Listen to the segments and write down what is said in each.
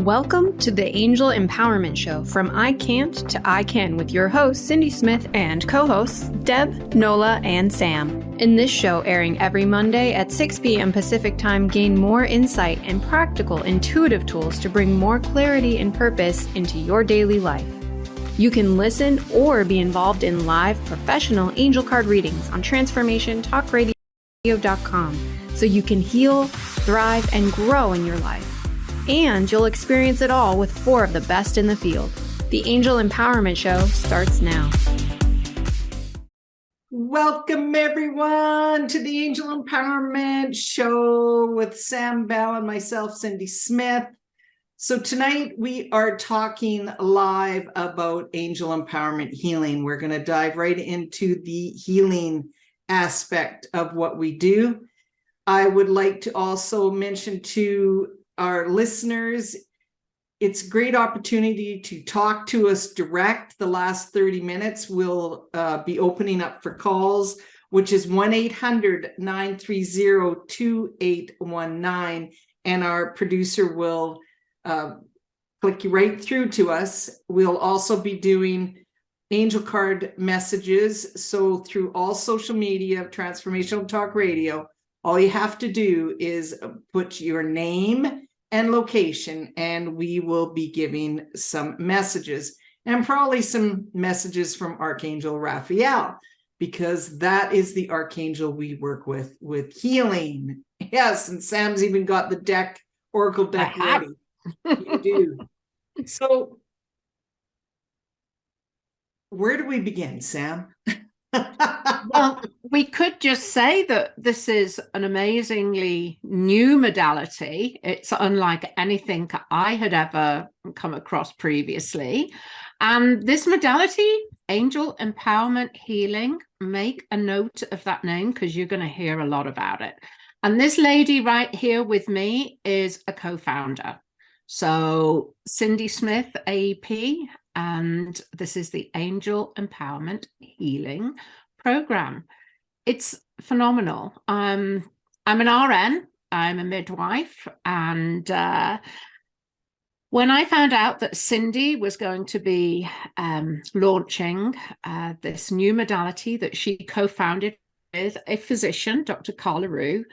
Welcome to the Angel Empowerment Show from I Can't to I Can with your hosts, Cindy Smith, and co-hosts, Deb, Nola, and Sam. In this show, airing every Monday at 6 p.m. Pacific Time, gain more insight and practical, intuitive tools to bring more clarity and purpose into your daily life. You can listen or be involved in live professional angel card readings on transformationtalkradio.com so you can heal, thrive, and grow in your life. And you'll experience it all with 4 of the best in the field. The Angel Empowerment Show starts now. Welcome, everyone, to the Angel Empowerment Show with Sam Bell and myself, Cindy Smith. So tonight we are talking live about angel empowerment healing. We're going to dive right into the healing aspect of what we do. I would like to also mention to our listeners, it's a great opportunity to talk to us direct. The last 30 minutes we'll be opening up for calls, which is 1-800-930-2819. And our producer will click you right through to us. We'll also be doing angel card messages. So through all social media of Transformational Talk Radio, all you have to do is put your name and location, and we will be giving some messages, and probably some messages from Archangel Raphael, because that is the archangel we work with healing. Yes, and Sam's even got the oracle deck ready. You do. So where do we begin, Sam? Well, we could just say that this is an amazingly new modality. It's unlike anything I had ever come across previously. And this modality, Angel Empowerment Healing, make a note of that name because you're going to hear a lot about it. And this lady right here with me is a co-founder. So Cindy Smith, AEP, and this is the Angel Empowerment Healing Program. It's phenomenal. I'm an RN, I'm a midwife, and when I found out that Cindy was going to be launching this new modality that she co-founded with a physician, Dr. Carla Rue,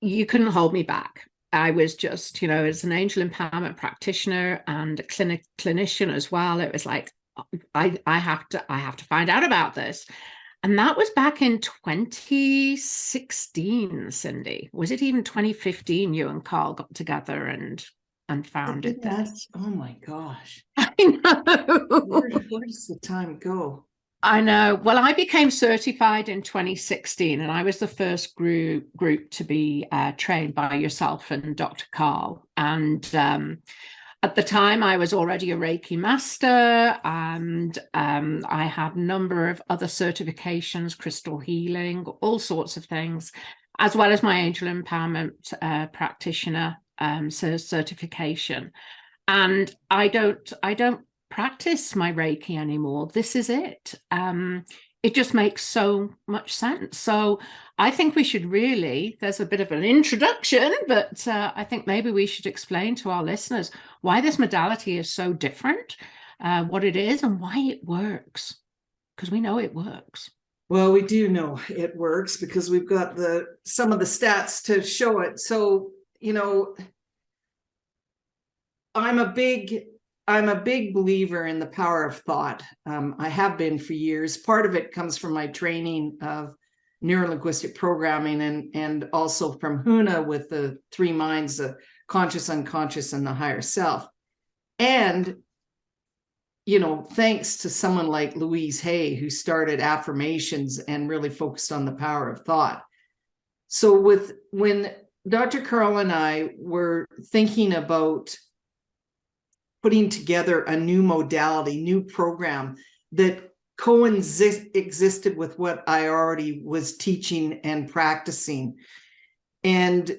you couldn't hold me back. I was just, as an angel empowerment practitioner and a clinician as well, it was like, I have to find out about this. And that was back in 2016, Cindy. Was it even 2015 you and Carl got together and founded this? Oh my gosh. I know. Where does the time go? I know. Well, I became certified in 2016, and I was the first group to be trained by yourself and Dr. Carl. And at the time, I was already a Reiki master, and I had a number of other certifications, crystal healing, all sorts of things, as well as my angel empowerment practitioner certification. And I don't practice my Reiki anymore. This is it. It just makes so much sense. So I think we should there's a bit of an introduction, but I think maybe we should explain to our listeners why this modality is so different, what it is and why it works, because we know it works. Well, we do know it works because we've got some of the stats to show it. So, I'm a big believer in the power of thought. I have been for years. Part of it comes from my training of neurolinguistic programming and also from HUNA with the 3 minds, the conscious, unconscious, and the higher self. And, thanks to someone like Louise Hay, who started affirmations and really focused on the power of thought. So when Dr. Carl and I were thinking about putting together a new modality, new program that coexisted with what I already was teaching and practicing. And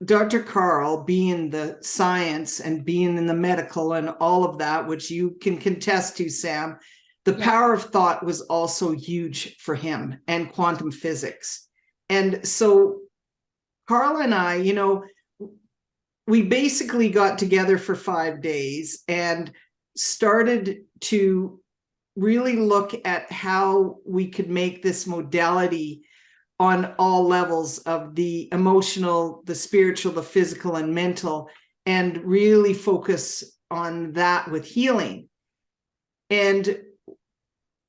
Dr. Carl, being the science and being in the medical and all of that, which you can contest to, Sam, the power of thought was also huge for him, and quantum physics. And so Carl and I, we basically got together for 5 days and started to really look at how we could make this modality on all levels of the emotional, the spiritual, the physical, and mental, and really focus on that with healing. And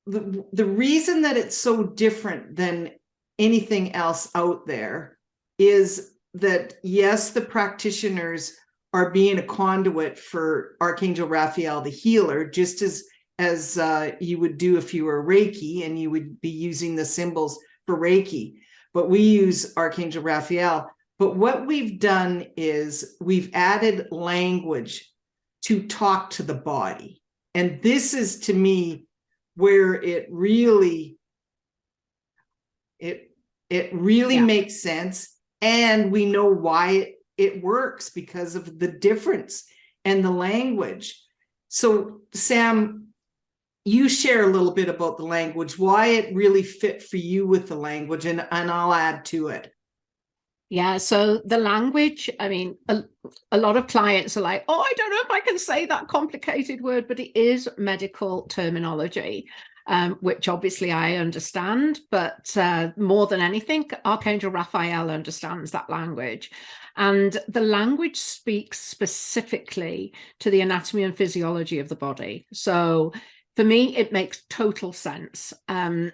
the reason that it's so different than anything else out there is that, yes, the practitioners are being a conduit for Archangel Raphael, the healer, just as you would do if you were Reiki, and you would be using the symbols for Reiki. But we use Archangel Raphael. But what we've done is we've added language to talk to the body. And this is, to me, where it really makes sense. And we know why it works, because of the difference and the language. So, Sam, you share a little bit about the language, why it really fit for you with the language, and I'll add to it. Yeah, so the language, I mean, a lot of clients are like, oh, I don't know if I can say that complicated word, but it is medical terminology, which obviously I understand, but more than anything, Archangel Raphael understands that language. And the language speaks specifically to the anatomy and physiology of the body. So for me, it makes total sense. The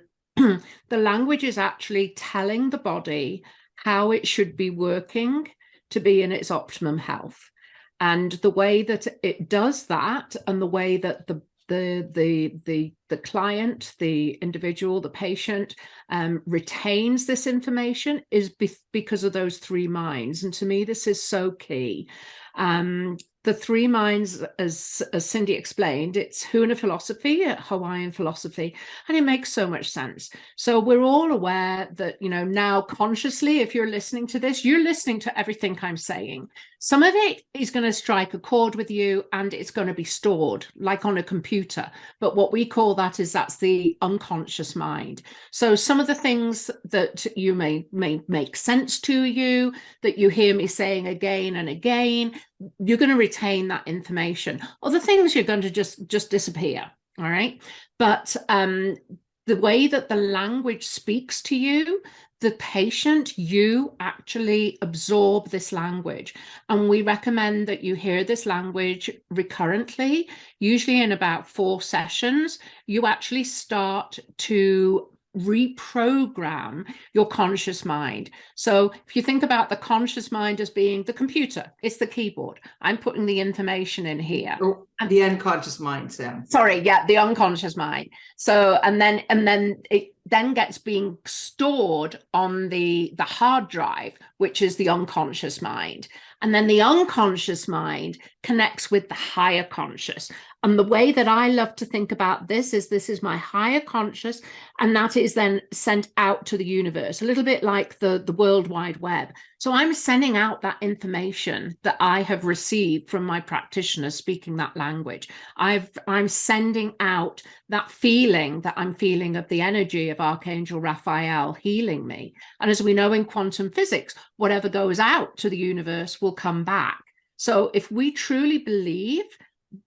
language is actually telling the body how it should be working to be in its optimum health. And the way that it does that, and the way that the client, the individual, the patient retains this information is because of those three minds. And to me, this is so key. The three minds, as Cindy explained, it's Huna philosophy, Hawaiian philosophy, and it makes so much sense. So we're all aware that, you know, now consciously, if you're listening to this, you're listening to everything I'm saying. Some of it is going to strike a chord with you, and it's going to be stored like on a computer. But what we call that's the unconscious mind. So some of the things that you may make sense to you, that you hear me saying again and again, you're going to retain that information. Other things you're going to just disappear. All right. But the way that the language speaks to you, the patient, you actually absorb this language. And we recommend that you hear this language recurrently, usually in about 4 sessions. You actually start to reprogram your conscious mind. So if you think about the conscious mind as being the computer, it's the keyboard. I'm putting the information in here. Oh, the unconscious mind, Sam. Sorry, yeah, the unconscious mind. So and then it then gets being stored on the hard drive, which is the unconscious mind. And then the unconscious mind connects with the higher conscious. And the way that I love to think about this is my higher conscious, and that is then sent out to the universe, a little bit like the World Wide Web. So I'm sending out that information that I have received from my practitioner speaking that language. I'm sending out that feeling that I'm feeling of the energy of Archangel Raphael healing me. And as we know in quantum physics, whatever goes out to the universe will come back. So if we truly believe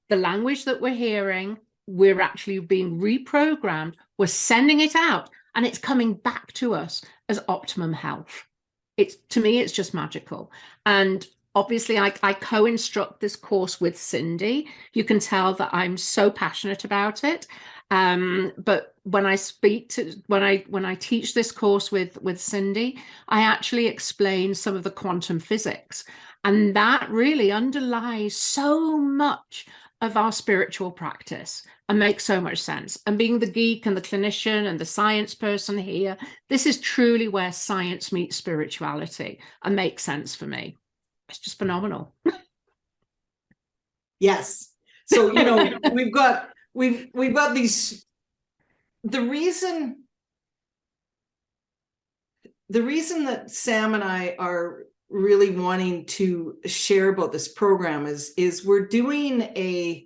the language that we're hearing, we're actually being reprogrammed, we're sending it out, and it's coming back to us as optimum health. To me, it's just magical. And obviously, I co-instruct this course with Cindy. You can tell that I'm so passionate about it. But when I teach this course with Cindy, I actually explain some of the quantum physics. And that really underlies so much of our spiritual practice and makes so much sense. And being the geek and the clinician and the science person here, this is truly where science meets spirituality and makes sense for me. It's just phenomenal. Yes. So, you know, we've got these, the reason that Sam and I are really wanting to share about this program is we're doing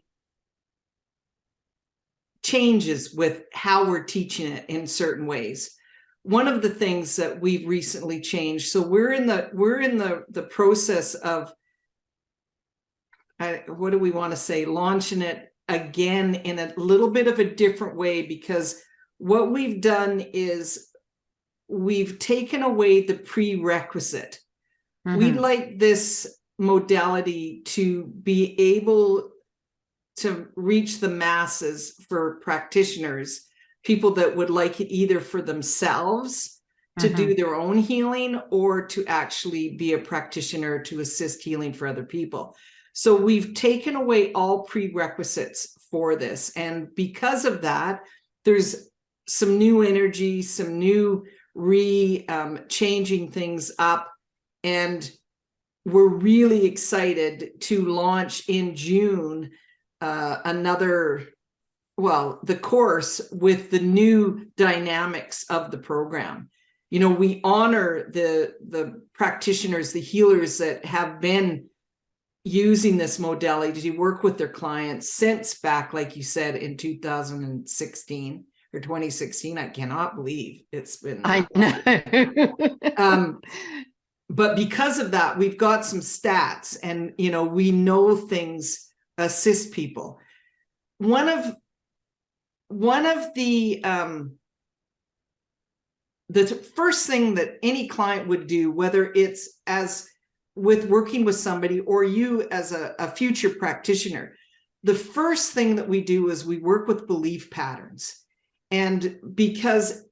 changes with how we're teaching it in certain ways. One of the things that we've recently changed, so we're in the process of what do we want to say, launching it again in a little bit of a different way, because what we've done is we've taken away the prerequisite. We'd like this modality to be able to reach the masses for practitioners, people that would like it either for themselves to do their own healing or to actually be a practitioner to assist healing for other people. So we've taken away all prerequisites for this. And because of that, there's some new energy, some new changing things up. And we're really excited to launch in June the course with the new dynamics of the program. You know, we honor the practitioners, the healers that have been using this modality to work with their clients since back, like you said, in 2016 or 2016. I cannot believe it's been that long. But because of that, we've got some stats, and you know, we know things assist people. One of the first thing that any client would do, whether it's as with working with somebody or you as a future practitioner, the first thing that we do is we work with belief patterns. And because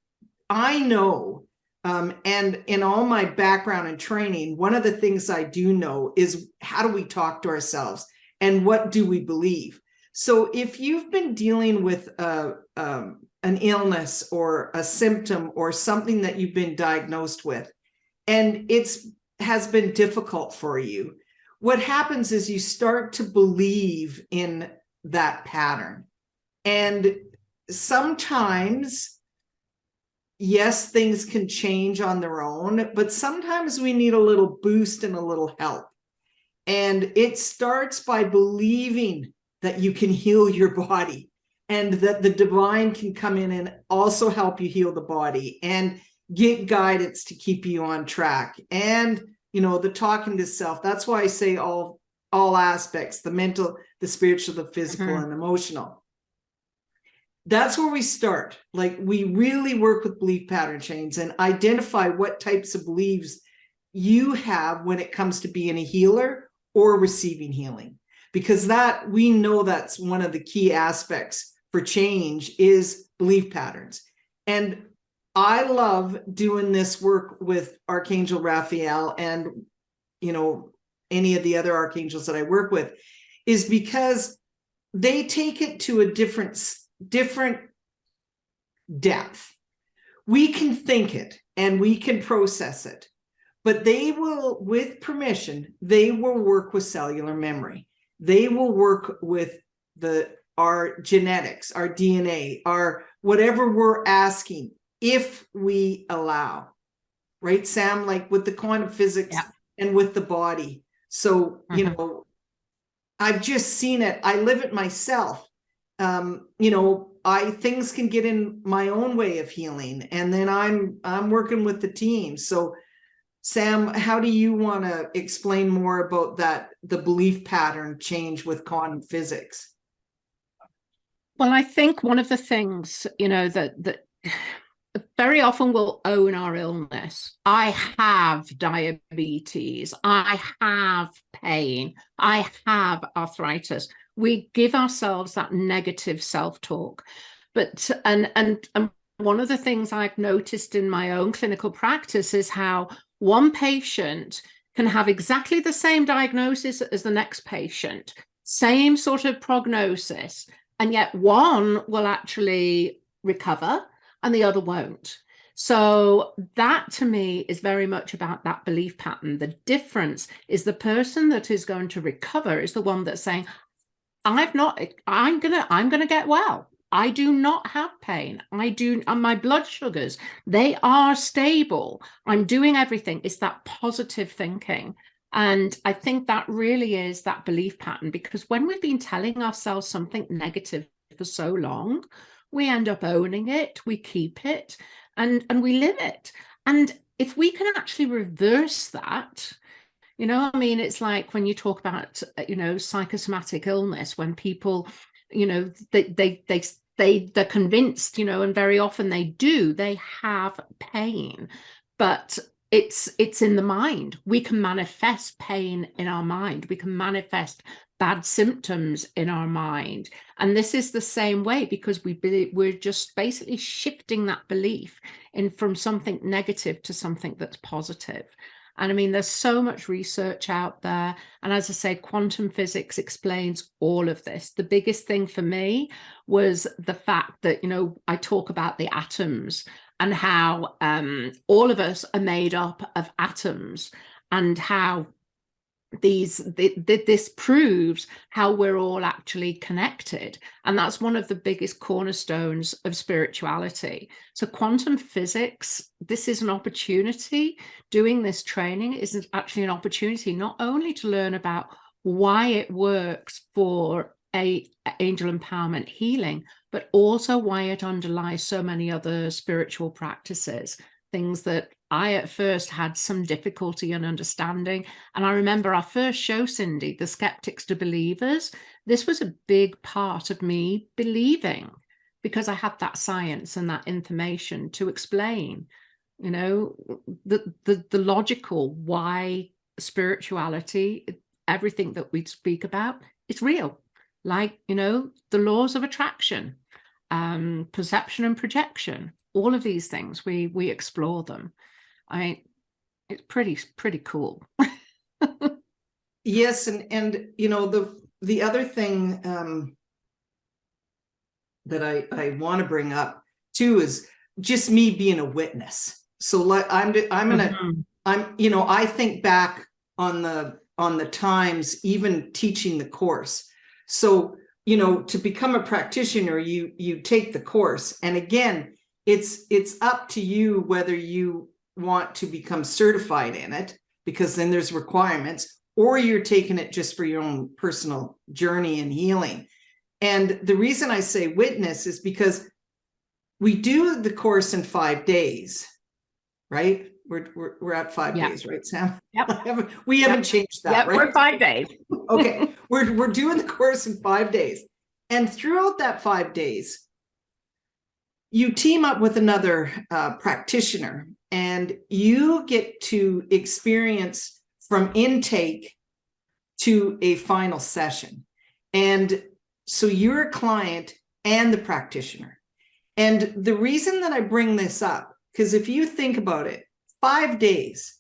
I know, and in all my background and training, one of the things I do know is how do we talk to ourselves and what do we believe? So if you've been dealing with an illness or a symptom or something that you've been diagnosed with, and has been difficult for you, what happens is you start to believe in that pattern. And sometimes, yes, things can change on their own, but sometimes we need a little boost and a little help. And it starts by believing that you can heal your body and that the divine can come in and also help you heal the body and get guidance to keep you on track. And, you know, the talking to self, that's why I say all aspects, the mental, the spiritual, the physical, and emotional. That's where we start. Like, we really work with belief pattern chains and identify what types of beliefs you have when it comes to being a healer or receiving healing, because that, we know that's one of the key aspects for change is belief patterns. And I love doing this work with Archangel Raphael and, you know, any of the other archangels that I work with, is because they take it to a different depth. We can think it and we can process it, but they will, with permission, they will work with cellular memory. They will work with our genetics, our DNA, our whatever we're asking, if we allow, right, Sam? Like with the quantum physics and with the body. So, you know, I've just seen it. I live it myself. You know, things can get in my own way of healing, and then I'm working with the team. So, Sam, how do you want to explain more about that, the belief pattern change with quantum physics? Well, I think one of the things, you know, that very often we'll own our illness. I have diabetes. I have pain. I have arthritis. We give ourselves that negative self-talk. But and one of the things I've noticed in my own clinical practice is how one patient can have exactly the same diagnosis as the next patient, same sort of prognosis, and yet one will actually recover and the other won't. So that to me is very much about that belief pattern. The difference is the person that is going to recover is the one that's saying, I'm gonna get well. I do not have pain. And my blood sugars, they are stable. I'm doing everything. It's that positive thinking. And I think that really is that belief pattern, because when we've been telling ourselves something negative for so long, we end up owning it, we keep it, and we live it. And if we can actually reverse that, You know, I mean, it's like when you talk about, psychosomatic illness, when people, they're convinced, and very often they have pain, but it's in the mind. We can manifest pain in our mind. We can manifest bad symptoms in our mind. And this is the same way, because we're just basically shifting that belief in from something negative to something that's positive. And I mean, there's so much research out there. And as I say, quantum physics explains all of this. The biggest thing for me was the fact that, I talk about the atoms and how all of us are made up of atoms, and how this proves how we're all actually connected. And that's one of the biggest cornerstones of spirituality. So quantum physics, this is an opportunity. Doing this training is actually an opportunity not only to learn about why it works for angel empowerment healing, but also why it underlies so many other spiritual practices, things that I at first had some difficulty in understanding. And I remember our first show, Cindy, The Skeptics to Believers, this was a big part of me believing, because I had that science and that information to explain, the logical why spirituality, everything that we speak about, it's real. Like, the laws of attraction, perception and projection, all of these things, we explore them. I mean, it's pretty cool. Yes, and the other thing that I want to bring up too is just me being a witness. So like I think back on the times even teaching the course. So to become a practitioner, you take the course, and again, it's up to you whether you want to become certified in it, because then there's requirements, or you're taking it just for your own personal journey and healing. And the reason I say witness is because we do the course in 5 days, right? We're at 5 days, right, Sam? Yep. We haven't changed that, right? We're 5 days. Okay, we're doing the course in 5 days, and throughout that 5 days, you team up with another practitioner, and you get to experience from intake to a final session. And so you're a client and the practitioner. And the reason that I bring this up, because if you think about it, 5 days,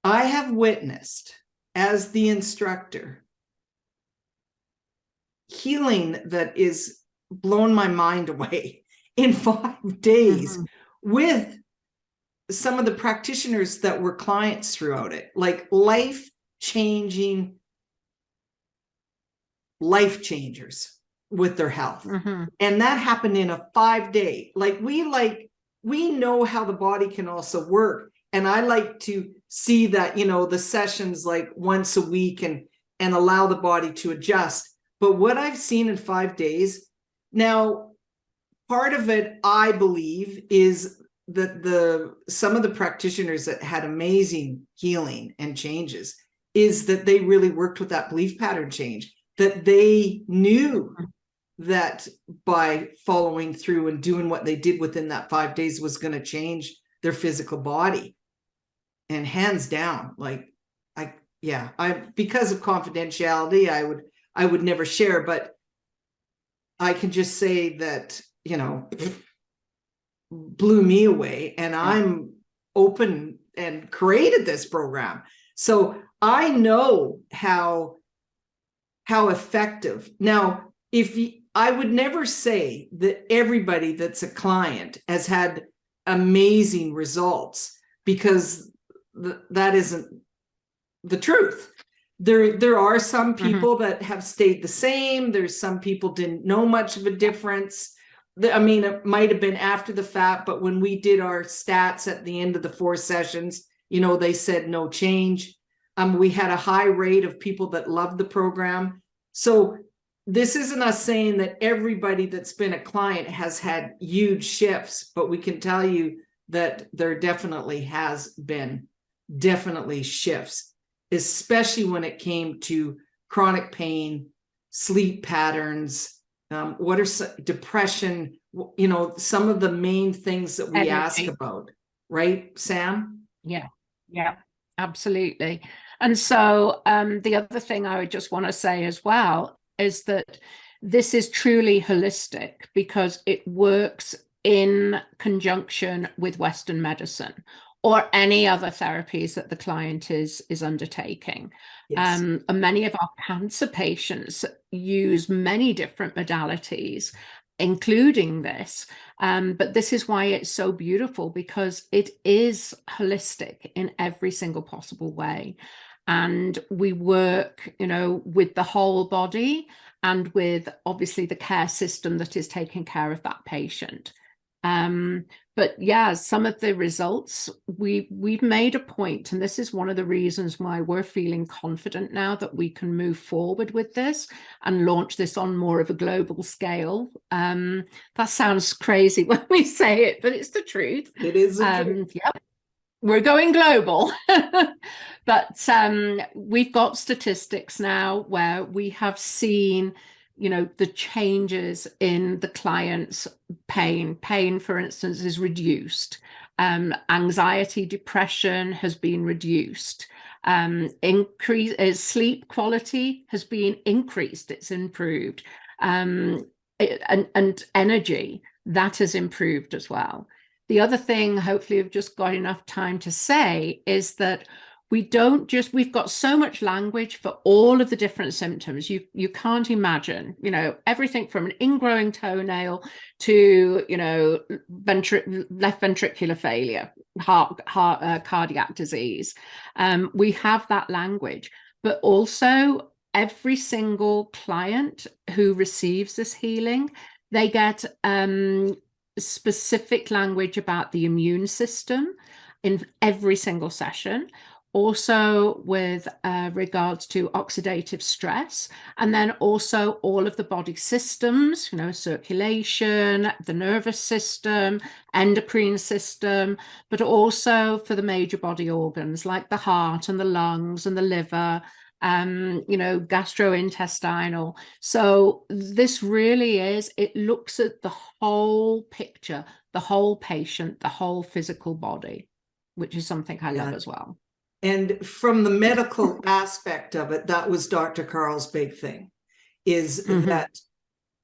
I have witnessed as the instructor healing that is blown my mind away in 5 days with some of the practitioners that were clients throughout it, like life changers with their health. And that happened in a 5-day. We know how the body can also work. And I like to see that, the sessions like once a week and allow the body to adjust. But what I've seen in 5 days, now, part of it, I believe, is that some of the practitioners that had amazing healing and changes is that they really worked with that belief pattern change, that they knew that by following through and doing what they did within that 5 days was going to change their physical body. And hands down, because of confidentiality, I would never share, but I can just say that, blew me away, and I'm open and created this program. So I know how effective. Now, I would never say that everybody that's a client has had amazing results, because that isn't the truth. There are some people that have stayed the same. There's some people didn't know much of a difference. I mean, it might have been after the fact, but when we did our stats at the end of the 4 sessions, they said no change. We had a high rate of people that loved the program. So this isn't us saying that everybody that's been a client has had huge shifts, but we can tell you that there definitely has been shifts. especially when it came to chronic pain, sleep patterns, depression, some of the main things that we ask about, right, Sam? Yeah, absolutely. And so the other thing I would just want to say as well is that this is truly holistic because it works in conjunction with Western medicine or any other therapies that the client is undertaking. Yes. And many of our cancer patients use many different modalities, including this. But this is why it's so beautiful, because it is holistic in every single possible way. And we work, with the whole body and with obviously the care system that is taking care of that patient. But yeah, some of the results we've made a point, and this is one of the reasons why we're feeling confident now that we can move forward with this and launch this on more of a global scale. That sounds crazy when we say it, but it's the truth. It is the truth. Yep. We're going global. But we've got statistics now where we have seen the changes in the client's pain, for instance, is reduced. Anxiety, depression has been reduced. Sleep quality has been increased. It's improved. And energy, that has improved as well. The other thing, hopefully I've just got enough time to say, is that we've got so much language for all of the different symptoms. You can't imagine, everything from an ingrowing toenail to, left ventricular failure, cardiac disease. We have that language, but also every single client who receives this healing, they get specific language about the immune system in every single session. Also with regards to oxidative stress, and then also all of the body systems, circulation, the nervous system, endocrine system, but also for the major body organs like the heart and the lungs and the liver, gastrointestinal. So this really it looks at the whole picture, the whole patient, the whole physical body, which is something I love as well. And from the medical aspect of it, that was Dr. Carl's big thing, is that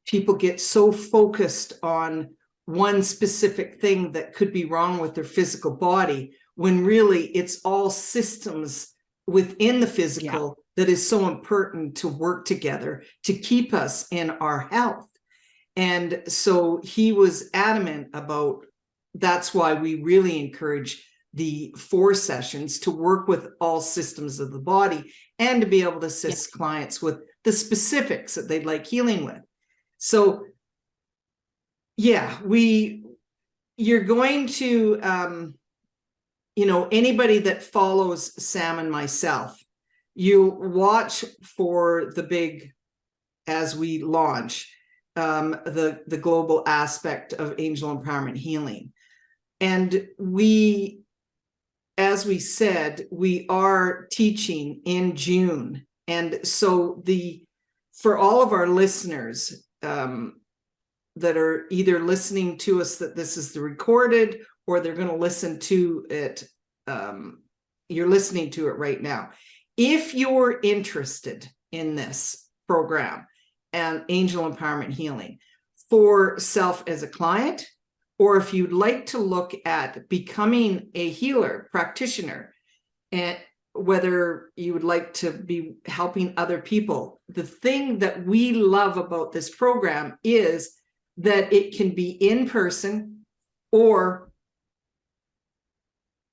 people get so focused on one specific thing that could be wrong with their physical body, when really it's all systems within the physical that is so important to work together to keep us in our health. And so he was adamant about, that's why we really encourage the 4 sessions to work with all systems of the body and to be able to assist clients with the specifics that they'd like healing with. So you're going to, anybody that follows Sam and myself, you watch for the big, as we launch the global aspect of angel empowerment healing. And as we said, we are teaching in June. And so for all of our listeners that are either listening to us, that this is the recorded, or they're going to listen to it, you're listening to it right now. If you're interested in this program and angel empowerment healing for self as a client, or if you'd like to look at becoming a healer, practitioner, and whether you would like to be helping other people, the thing that we love about this program is that it can be in person or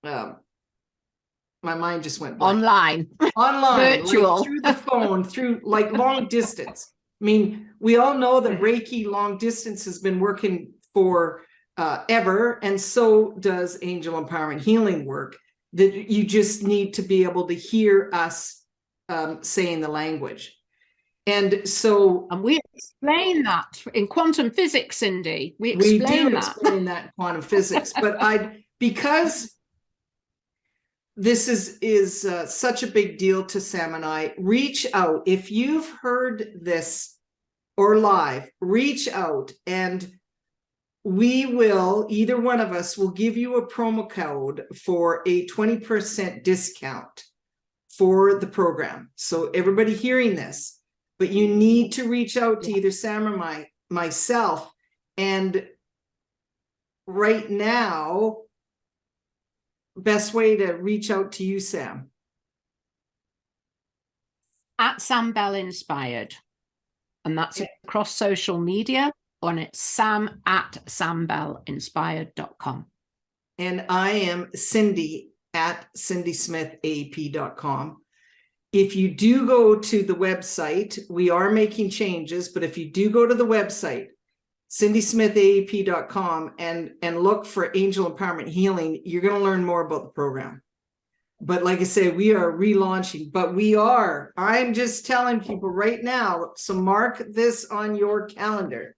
my mind just went blank. Online, virtual, like through the phone, through like long distance. I mean, we all know that Reiki long distance has been working for ever, and so does angel empowerment healing work, that you just need to be able to hear us saying the language. And we explain that in quantum physics, Cindy. We explain that in quantum physics. But because this is such a big deal to Sam and I. Reach out. If you've heard this or live, reach out, and we will, either one of us will give you a promo code for a 20% discount for the program. So everybody hearing this, but you need to reach out to either Sam or myself. And right now, best way to reach out to you, Sam? At Sam Bell Inspired. And that's across social media, and it's Sam at sambellinspired.com. And I am Cindy at cindysmithaep.com. If you do go to the website, we are making changes, but if you do go to the website, cindysmithaep.com, and look for Angel Empowerment Healing, you're going to learn more about the program. But like I say, we are relaunching, but I'm just telling people right now, so mark this on your calendar.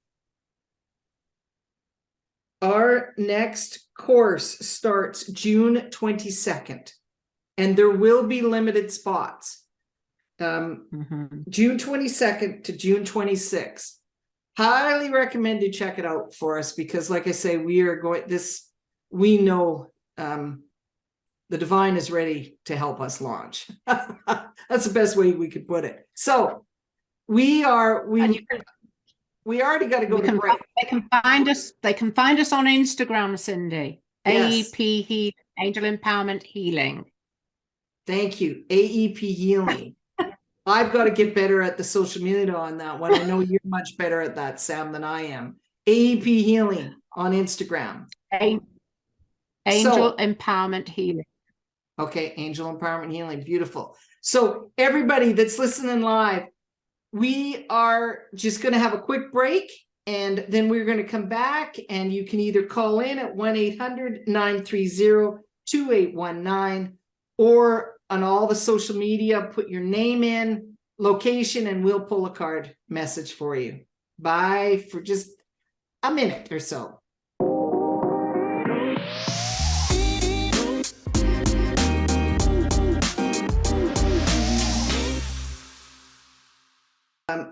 Our next course starts June 22nd, and there will be limited spots. June 22nd to June 26th. Highly recommend you check it out for us, because like I say, we know the divine is ready to help us launch. That's the best way we could put it. So we already got to go to break. They can find us on Instagram, Cindy. Yes. AEP Healing, Angel Empowerment Healing. Thank you. AEP Healing. I've got to get better at the social media on that one. I know you're much better at that, Sam, than I am. AEP Healing on Instagram. Angel Empowerment Healing. Okay, Angel Empowerment Healing. Beautiful. So everybody that's listening live, we are just going to have a quick break, and then we're going to come back, and you can either call in at 1-800-930-2819, or on all the social media, put your name in, location, and we'll pull a card message for you. Bye for just a minute or so.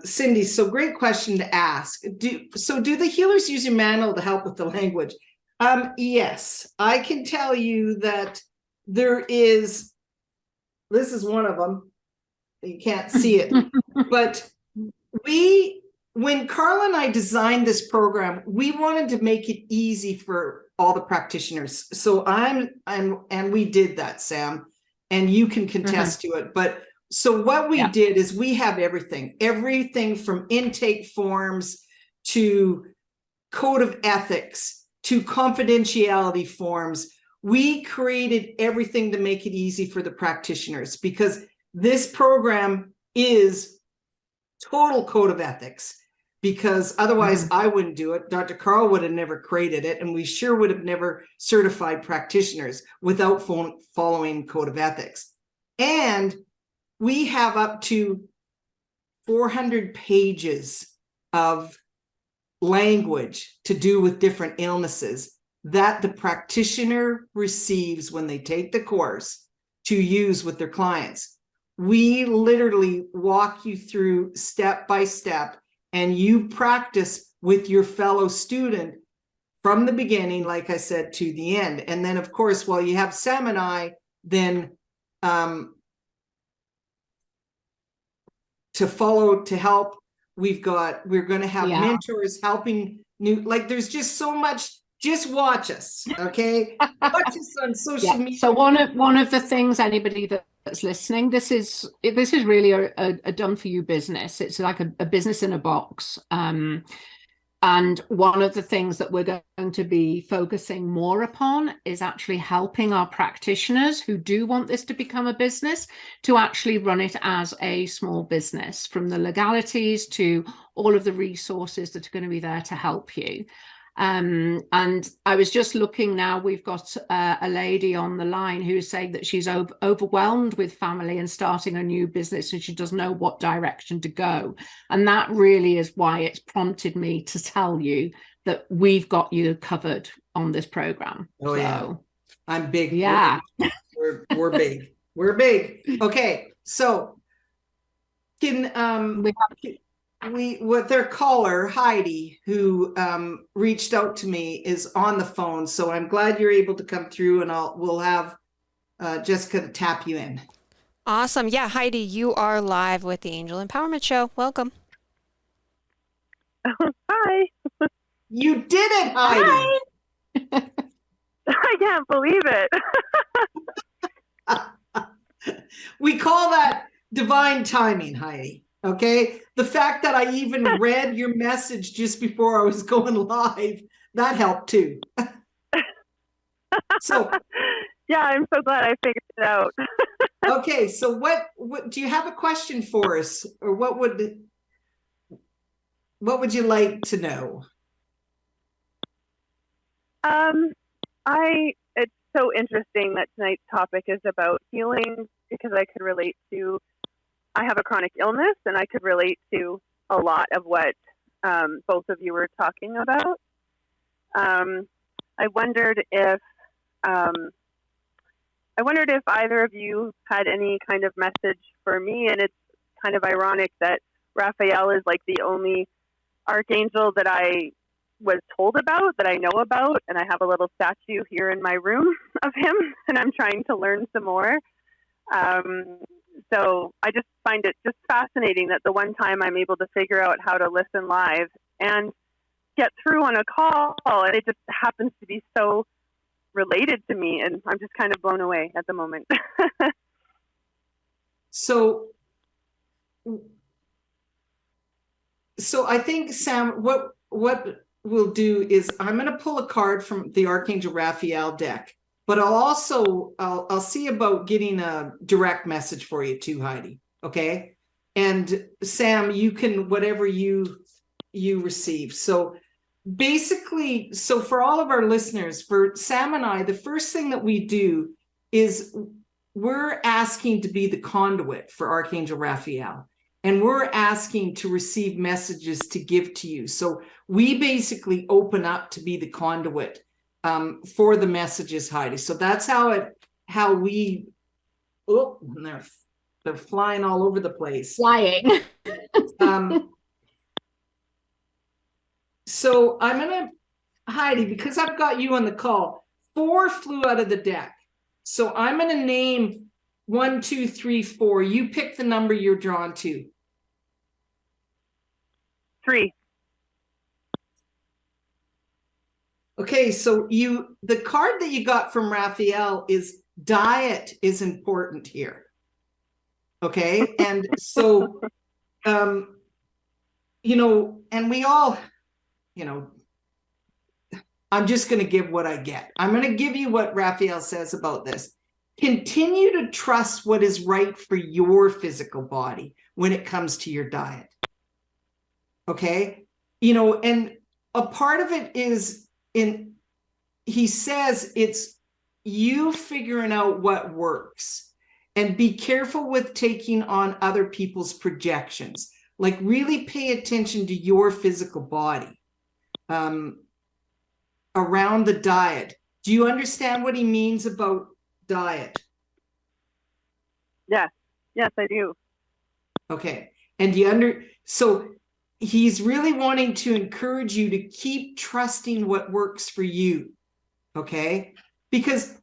Cindy, so great question to ask. Do the healers use your manual to help with the language? Yes, I can tell you that this is one of them. You can't see it, but when Carla and I designed this program, we wanted to make it easy for all the practitioners. So and we did that, Sam, and you can contest to it, but so what we did is we have everything from intake forms to code of ethics to confidentiality forms. We created everything to make it easy for the practitioners, because this program is total code of ethics, because otherwise I wouldn't do it. Dr. Carl would have never created it, and we sure would have never certified practitioners without following code of ethics. And we have up to 400 pages of language to do with different illnesses that the practitioner receives when they take the course to use with their clients. We literally walk you through step by step, and you practice with your fellow student from the beginning, like I said, to the end. And then, of course, while you have Sam and I, then to follow, to help, we're going to have mentors helping there's just so much. Just watch us, okay? Watch us on social media. So one of the things, anybody that's listening, this is really a done for you business. It's like a business in a box. And one of the things that we're going to be focusing more upon is actually helping our practitioners who do want this to become a business to actually run it as a small business, from the legalities to all of the resources that are going to be there to help you. And I was just looking now, we've got a lady on the line who's saying that she's overwhelmed with family and starting a new business, and she doesn't know what direction to go. And that really is why it's prompted me to tell you that we've got you covered on this program. Oh, so, yeah. I'm big. Yeah. We're big. We're big. Okay, so can what their caller Heidi, who reached out to me, is on the phone. So I'm glad you're able to come through, and we'll have Jessica tap you in. Awesome. Yeah, Heidi, you are live with the Angel Empowerment Show. Welcome. Hi. You did it, Heidi. Hi. I can't believe it. We call that divine timing, Heidi. Okay. The fact that I even read your message just before I was going live, that helped too. So yeah, I'm so glad I figured it out. Okay, so what do you have a question for us, or what would you like to know? It's so interesting that tonight's topic is about healing, because I could relate to, I have a chronic illness, and I could relate to a lot of what both of you were talking about. I wondered if either of you had any kind of message for me, and it's kind of ironic that Raphael is like the only archangel that I was told about, that I know about, and I have a little statue here in my room of him, and I'm trying to learn some more. So I just find it just fascinating that the one time I'm able to figure out how to listen live and get through on a call, and it just happens to be so related to me, and I'm just kind of blown away at the moment. So I think, Sam, what we'll do is I'm going to pull a card from the Archangel Raphael deck, but I'll see about getting a direct message for you too, Heidi. Okay. And Sam, you can, whatever you receive. So basically, so for all of our listeners, for Sam and I, the first thing that we do is we're asking to be the conduit for Archangel Raphael. And we're asking to receive messages to give to you. So we basically open up to be the conduit for the messages, Heidi. So that's how we, and they're flying all over the place. Flying. So I'm going to, Heidi, because I've got you on the call, 4 flew out of the deck. So I'm going to name 1, 2, 3, 4. You pick the number you're drawn to. 3. Okay, so the card that you got from Raphael is diet is important here. Okay, and so, and we all, I'm just going to give what I get. I'm going to give you what Raphael says about this. Continue to trust what is right for your physical body when it comes to your diet. Okay. And a part of it is he says it's you figuring out what works, and be careful with taking on other people's projections. Like, really pay attention to your physical body around the diet. Do you understand what he means about diet? Yes, I do. Okay. And so he's really wanting to encourage you to keep trusting what works for you. Okay. Because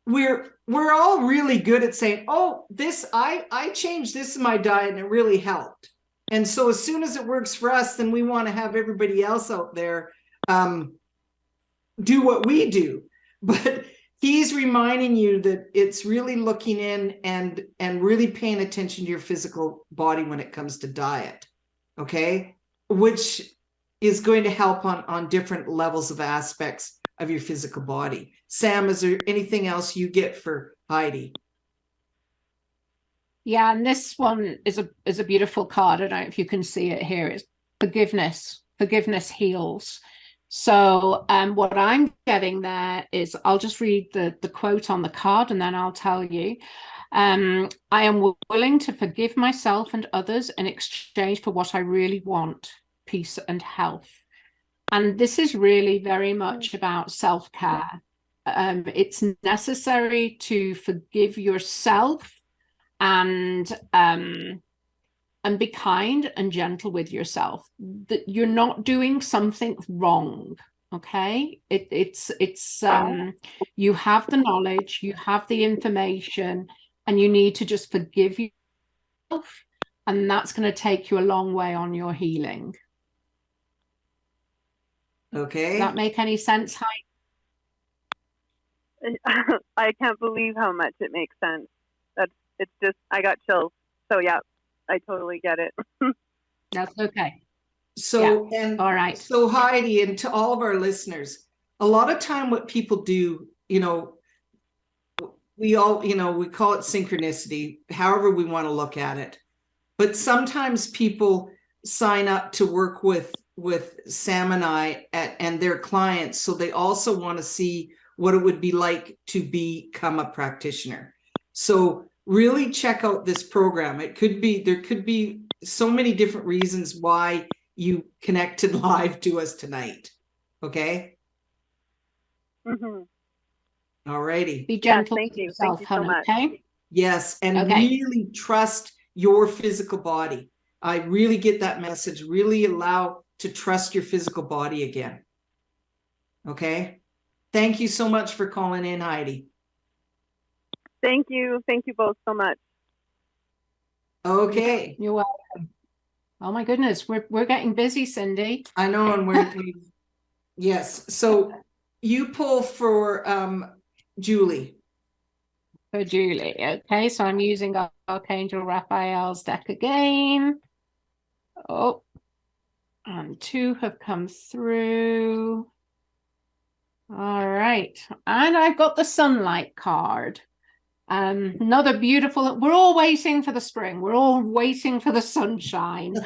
we're all really good at saying, oh, I changed this in my diet and it really helped. And so as soon as it works for us, then we want to have everybody else out there do what we do. But he's reminding you that it's really looking in and really paying attention to your physical body when it comes to diet. Okay, which is going to help on different levels of aspects of your physical body. Sam, is there anything else you get for Heidi? Yeah, and this one is a beautiful card. I don't know if you can see it here. It's forgiveness. Forgiveness heals. So what I'm getting there is, I'll just read the quote on the card, and then I'll tell you. I am willing to forgive myself and others in exchange for what I really want, peace and health. And this is really very much about self-care. it's necessary to forgive yourself and be kind and gentle with yourself, that you're not doing something wrong. Okay, it's you have the knowledge, you have the information, and you need to just forgive yourself, and that's going to take you a long way on your healing. Okay. Does that make any sense, Heidi? I can't believe how much it makes sense. It's just, I got chills. So yeah, I totally get it. That's okay. So, Yeah. and all right. So Heidi, and to all of our listeners, a lot of time what people do, we all, we call it synchronicity, however we want to look at it. But sometimes people sign up to work with Sam and I and their clients. So they also want to see what it would be like to become a practitioner. So really check out this program. There could be so many different reasons why you connected live to us tonight. Okay. Mm-hmm. All righty. Be gentle. Thank you. Yourself, Thank you so much. Okay. Yes. And really trust your physical body. I really get that message. Really allow to trust your physical body again. Okay. Thank you so much for calling in, Heidi. Thank you. Thank you both so much. Okay. You're welcome. Oh my goodness, we're getting busy, Cindy. I know, and yes. So you pull for Julie. For Julie. Okay, so I'm using Archangel Raphael's deck again. Oh, and 2 have come through. All right, and I've got the Sunlight card. Another beautiful, we're all waiting for the spring, we're all waiting for the sunshine.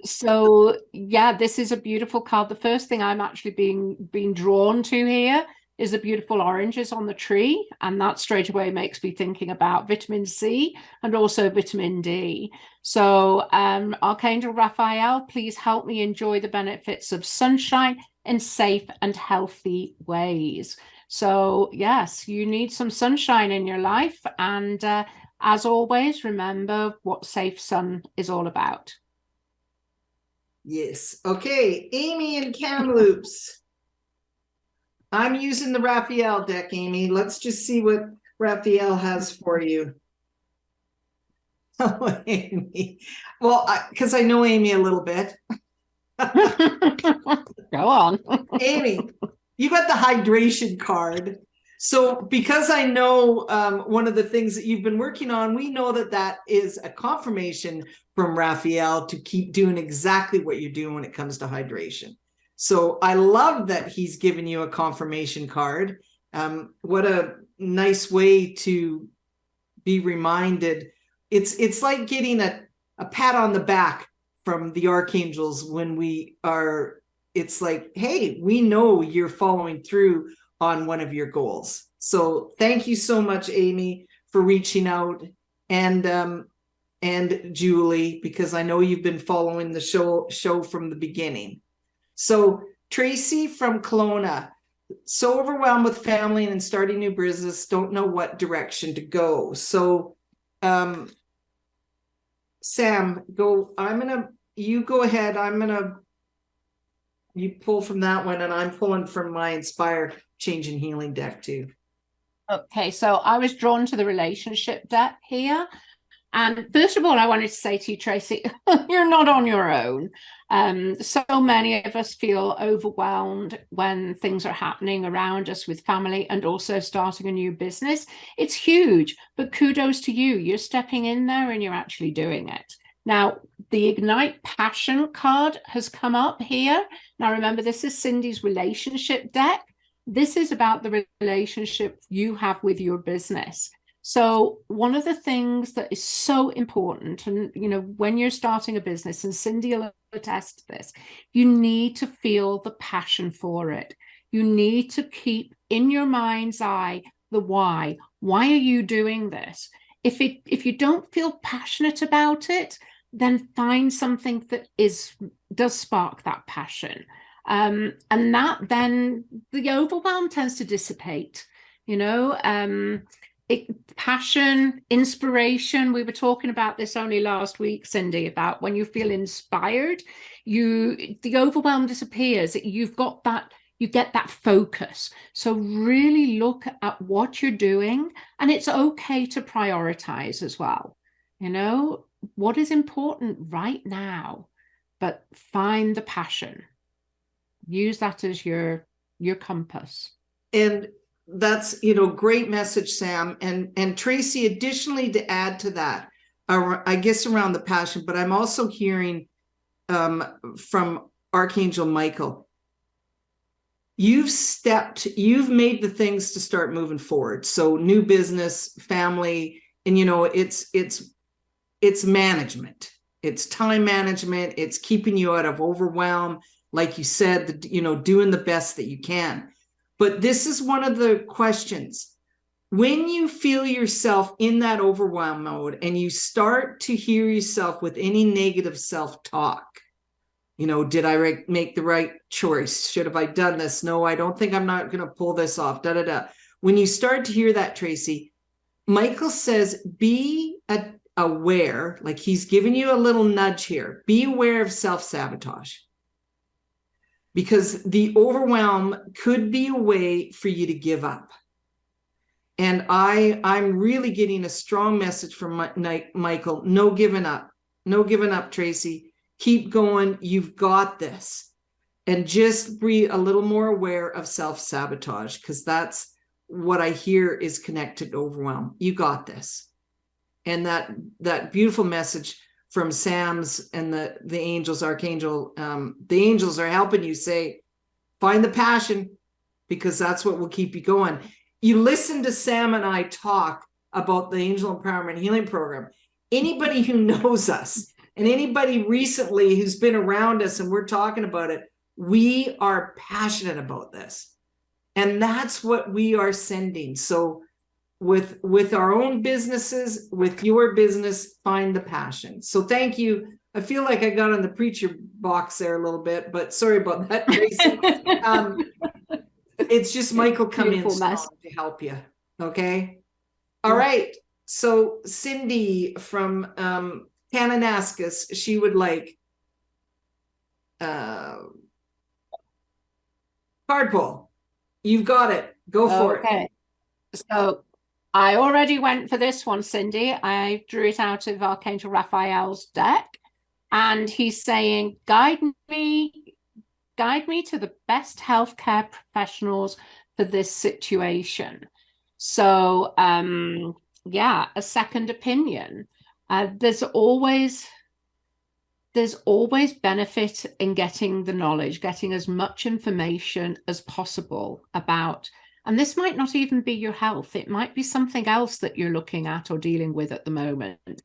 So yeah, this is a beautiful card. The first thing I'm actually being drawn to here is the beautiful oranges on the tree, and that straight away makes me thinking about vitamin C and also vitamin D. So Archangel Raphael, please help me enjoy the benefits of sunshine in safe and healthy ways. So yes, you need some sunshine in your life, and as always, remember what Safe Sun is all about. Yes. Okay, Amy in Kamloops. I'm using the Raphael deck, Amy. Let's just see what Raphael has for you. Oh, Amy. Well, because I know Amy a little bit. Go on. Amy, you got the hydration card. So because I know one of the things that you've been working on, we know that is a confirmation from Raphael to keep doing exactly what you're doing when it comes to hydration. So I love that he's given you a confirmation card. What a nice way to be reminded. It's like getting a pat on the back from the archangels when we are, it's like, hey, we know you're following through on one of your goals. So thank you so much, Amy, for reaching out, and Julie, because I know you've been following the show from the beginning. So Tracy from Kelowna, so overwhelmed with family and starting new business, don't know what direction to go. So Sam, you go ahead. You pull from that one, and I'm pulling from my Inspire Change and Healing deck too. Okay, so I was drawn to the relationship deck here. And first of all, I wanted to say to you, Tracy, you're not on your own. So many of us feel overwhelmed when things are happening around us with family and also starting a new business. It's huge, but kudos to you. You're stepping in there and you're actually doing it. Now, the Ignite Passion card has come up here. Now, remember, this is Cindy's relationship deck. This is about the relationship you have with your business. So one of the things that is so important, and when you're starting a business, and Cindy will attest to this, you need to feel the passion for it. You need to keep in your mind's eye the why. Why are you doing this? If you don't feel passionate about it, then find something that does spark that passion. And that then the overwhelm tends to dissipate, you know. Passion, inspiration. We were talking about this only last week, Cindy, about when you feel inspired, the overwhelm disappears. You've got that, you get that focus. So really look at what you're doing, and it's okay to prioritize as well. You know, what is important right now, but find the passion. Use that as your compass. And that's, great message, Sam. And Tracy, additionally, to add to that, I guess around the passion, but I'm also hearing from Archangel Michael, you've made the things to start moving forward. So new business, family, and it's management, it's time management, it's keeping you out of overwhelm, like you said, doing the best that you can. But this is one of the questions. When you feel yourself in that overwhelm mode and you start to hear yourself with any negative self-talk, did I make the right choice? Should have I done this? No, I don't think I'm not going to pull this off. When you start to hear that, Tracy, Michael says, be aware, like he's giving you a little nudge here. Be aware of self-sabotage. Because the overwhelm could be a way for you to give up. And I'm really getting a strong message from Michael. No giving up. No giving up, Tracy. Keep going. You've got this. And just be a little more aware of self-sabotage, because that's what I hear is connected to overwhelm. You got this. And that beautiful message from Sam's and the angels, Archangel, the angels are helping you say, find the passion, because that's what will keep you going. You listen to Sam and I talk about the Angel Empowerment Healing Program. Anybody who knows us and anybody recently who's been around us and we're talking about it, we are passionate about this. And that's what we are sending. So with our own businesses, with your business, find the passion. So thank you. I feel like I got on the preacher box there a little bit, but sorry about that, Tracy. It's just Michael coming in strong to help you. Okay. All right. So Cindy from Kananaskis, she would like card pull. You've got it. Go for it. Okay. So I already went for this one, Cindy. I drew it out of Archangel Raphael's deck, and he's saying, guide me to the best healthcare professionals for this situation. So, yeah, a second opinion. There's always benefit in getting the knowledge, getting as much information as possible about. And this might not even be your health. It might be something else that you're looking at or dealing with at the moment.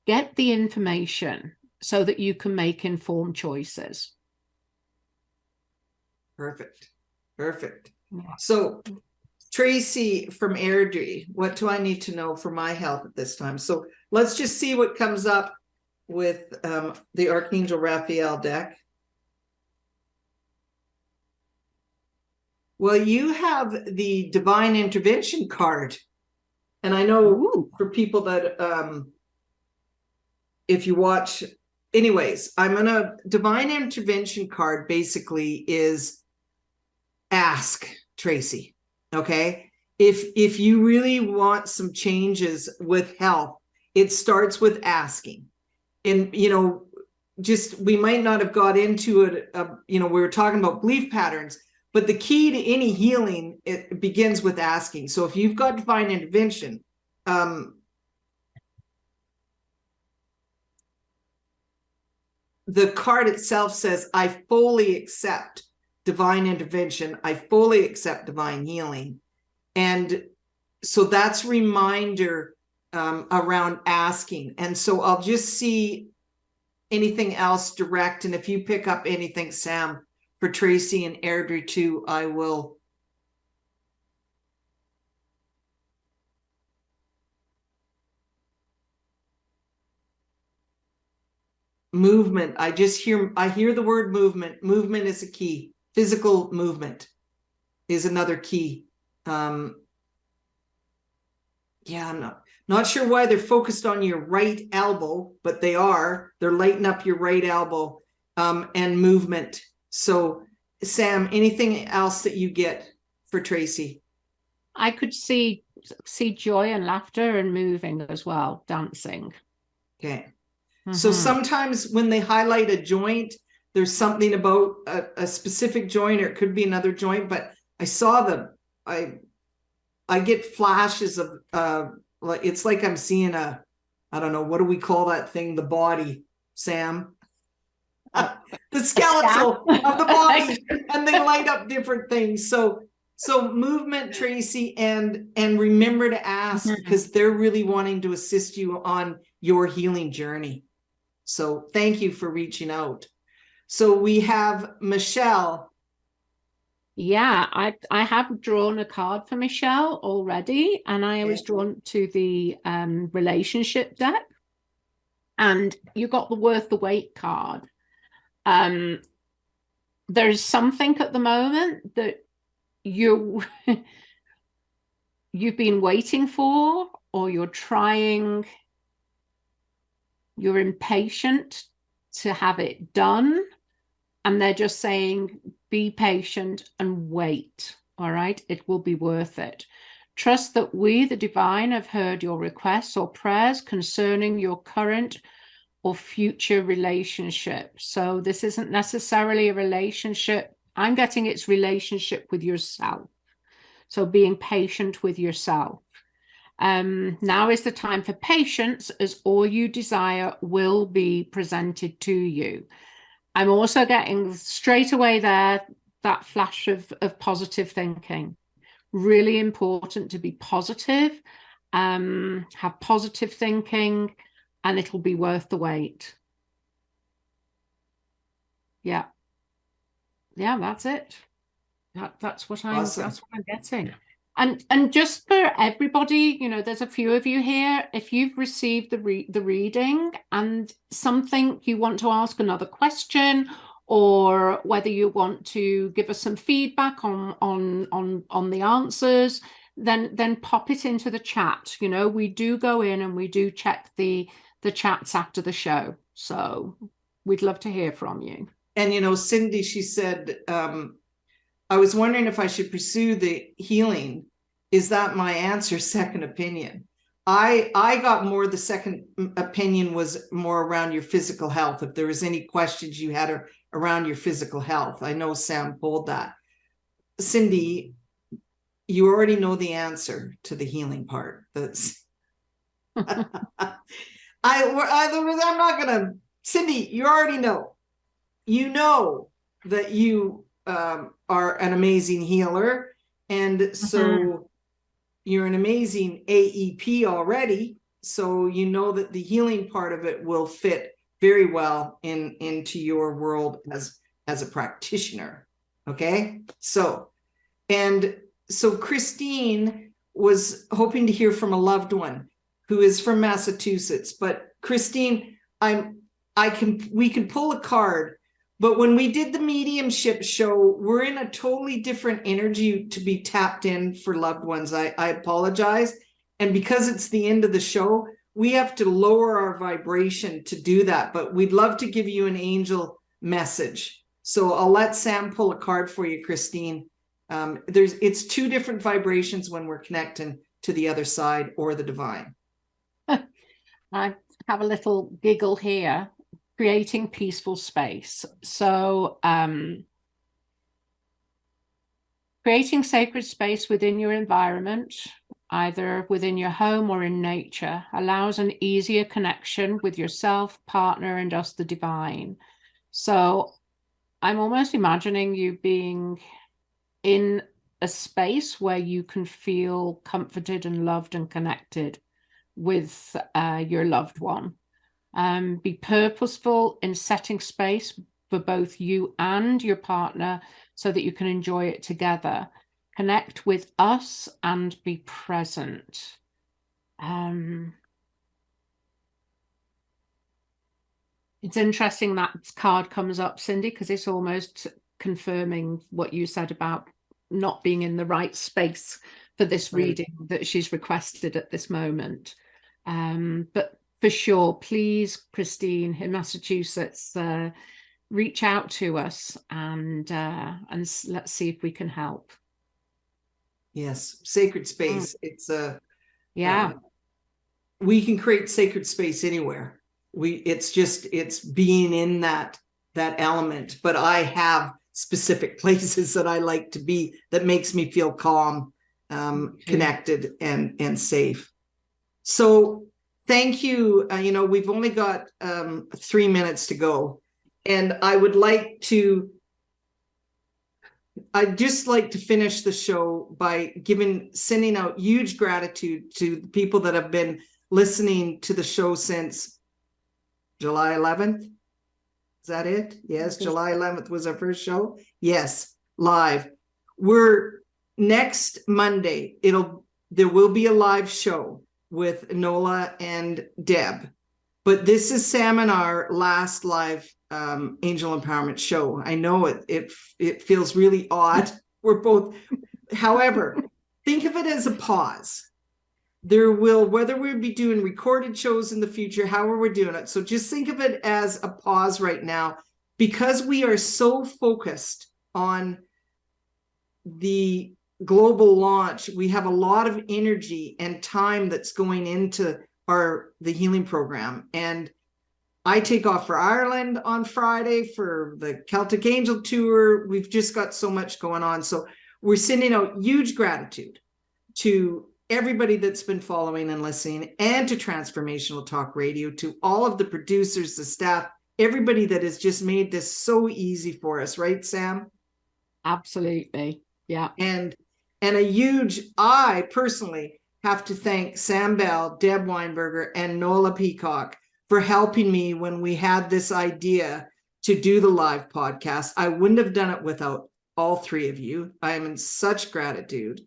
Get the information so that you can make informed choices. Perfect. Perfect. Yeah. So Tracy from Airdrie, what do I need to know for my health at this time? So let's just see what comes up with the Archangel Raphael deck. Well, you have the Divine Intervention card. And I know for people that, if you watch, anyways, Divine Intervention card basically is ask, Tracy, okay? If you really want some changes with health, it starts with asking. And, we might not have got into it, we were talking about belief patterns, but the key to any healing, it begins with asking. So if you've got divine intervention, the card itself says, I fully accept divine intervention. I fully accept divine healing. And so that's a reminder around asking. And so I'll just see anything else direct. And if you pick up anything, Sam, for Tracy and Airdrie too, I will. Movement. I hear the word movement. Movement is a key. physical movement is another key. Yeah, I'm not sure why they're focused on your right elbow, but they're lighting up your right elbow, and movement. So Sam, anything else that you get for Tracy? I could see joy and laughter and moving as well, dancing. Okay. So sometimes when they highlight a joint, there's something about a specific joint, or it could be another joint, but I saw I get flashes of it's like I'm seeing I don't know, what do we call that thing? The body, Sam. The skeletal of the body, and they light up different things. So movement, Tracy, and remember to ask, because they're really wanting to assist you on your healing journey. So thank you for reaching out. So we have Michelle. Yeah, I have drawn a card for Michelle already, and I was drawn to the relationship deck, and you got the worth the wait card. There's something at the moment that you've been waiting for, or you're impatient to have it done, and they're just saying, be patient and wait. All right, it will be worth it. Trust that we, the divine, have heard your requests or prayers concerning your current or future relationship. So this isn't necessarily a relationship. I'm getting its relationship with yourself. So being patient with yourself. Now is the time for patience, as all you desire will be presented to you. I'm also getting straight away there that flash of positive thinking. Really important to be positive, have positive thinking, and it'll be worth the wait. Yeah, that's it. That's what I'm. Awesome. That's what I'm getting. And just for everybody, there's a few of you here. If you've received the reading and something you want to ask another question, or whether you want to give us some feedback on the answers, then pop it into the chat. We do go in and we do check the chats after the show. So we'd love to hear from you. And Cindy, she said, I was wondering if I should pursue the healing. Is that my answer? Second opinion. I got more, the second opinion was more around your physical health. If there was any questions you had around your physical health. I know Sam pulled that. Cindy, you already know the answer to the healing part. That's I'm not gonna, Cindy, you already know. You know that you are an amazing healer, and so you're an amazing AEP already, so you know that the healing part of it will fit very well into your world as a practitioner. Okay, so Christine was hoping to hear from a loved one who is from Massachusetts, but Christine, we can pull a card. But when we did the mediumship show, we're in a totally different energy to be tapped in for loved ones. I apologize. And because it's the end of the show, we have to lower our vibration to do that. But we'd love to give you an angel message. So I'll let Sam pull a card for you, Christine. It's two different vibrations when we're connecting to the other side or the divine. I have a little giggle here. Creating peaceful space. So creating sacred space within your environment, either within your home or in nature, allows an easier connection with yourself, partner, and us, the divine. So I'm almost imagining you being in a space where you can feel comforted and loved and connected with your loved one. Be purposeful in setting space for both you and your partner so that you can enjoy it together. Connect with us and be present. It's interesting that card comes up, Cindy, because it's almost confirming what you said about not being in the right space for this reading that she's requested at this moment. But for sure, please, Christine in Massachusetts, reach out to us and let's see if we can help. Yes, sacred space. It's we can create sacred space anywhere. It's being in that element. But I have specific places that I like to be that makes me feel calm, connected, and safe. So thank you. We've only got 3 minutes to go, and I'd just like to finish the show by sending out huge gratitude to the people that have been listening to the show since July 11th. Is that it? Yes, July 11th was our first show. Yes, live. We're next Monday. There will be a live show with Nola and Deb, but this is Sam and our last live Angel Empowerment show. I know it feels really odd. We're both, however, think of it as a pause. Whether we'll be doing recorded shows in the future, however we're doing it. So just think of it as a pause right now, because we are so focused on the global launch. We have a lot of energy and time that's going into the healing program. And I take off for Ireland on Friday for the Celtic Angel Tour. We've just got so much going on. So we're sending out huge gratitude to everybody that's been following and listening, and to Transformational Talk Radio, to all of the producers, the staff, everybody that has just made this so easy for us. Right, Sam? Absolutely. Yeah. And I personally have to thank Sam Bell, Deb Weinberger, and Nola Peacock for helping me when we had this idea to do the live podcast. I wouldn't have done it without all three of you. I am in such gratitude.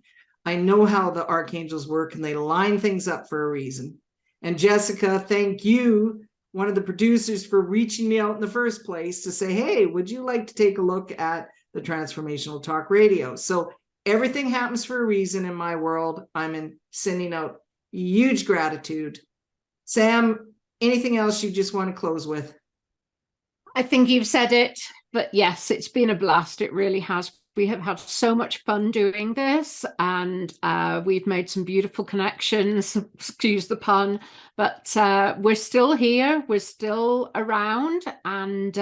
I know how the archangels work, and they line things up for a reason. And Jessica, thank you, one of the producers, for reaching me out in the first place to say, hey, would you like to take a look at the Transformational Talk Radio? So everything happens for a reason in my world. I'm sending out huge gratitude. Sam, anything else you just want to close with? I think you've said it, but yes, it's been a blast. It really has. We have had so much fun doing this, and we've made some beautiful connections, excuse the pun, but we're still here, we're still around, and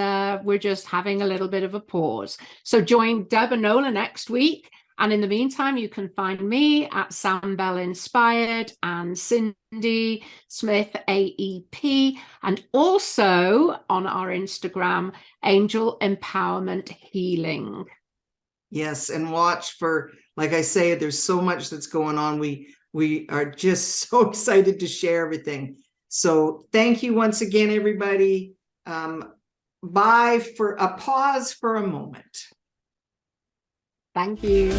we're just having a little bit of a pause. So join Deb and Nola next week. And in the meantime, you can find me at Sam Bell Inspired and Cindy Smith AEP, and also on our Instagram, Angel Empowerment Healing. Yes, and watch for, like I say, there's so much that's going on. We are just so excited to share everything. So thank you once again, everybody. Bye for a pause for a moment. Thank you.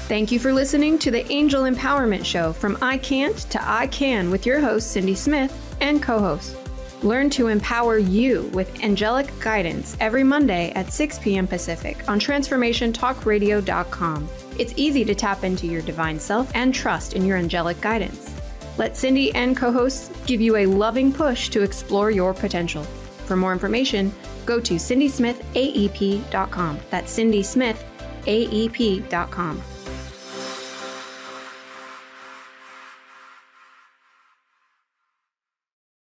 Thank you for listening to the Angel Empowerment Show, from I Can't to I Can, with your host, Cindy Smith, and co-host. Learn to empower you with angelic guidance every Monday at 6 p.m. Pacific on TransformationTalkRadio.com. It's easy to tap into your divine self and trust in your angelic guidance. Let Cindy and co-hosts give you a loving push to explore your potential. For more information, go to cindysmithaep.com. That's cindysmithaep.com.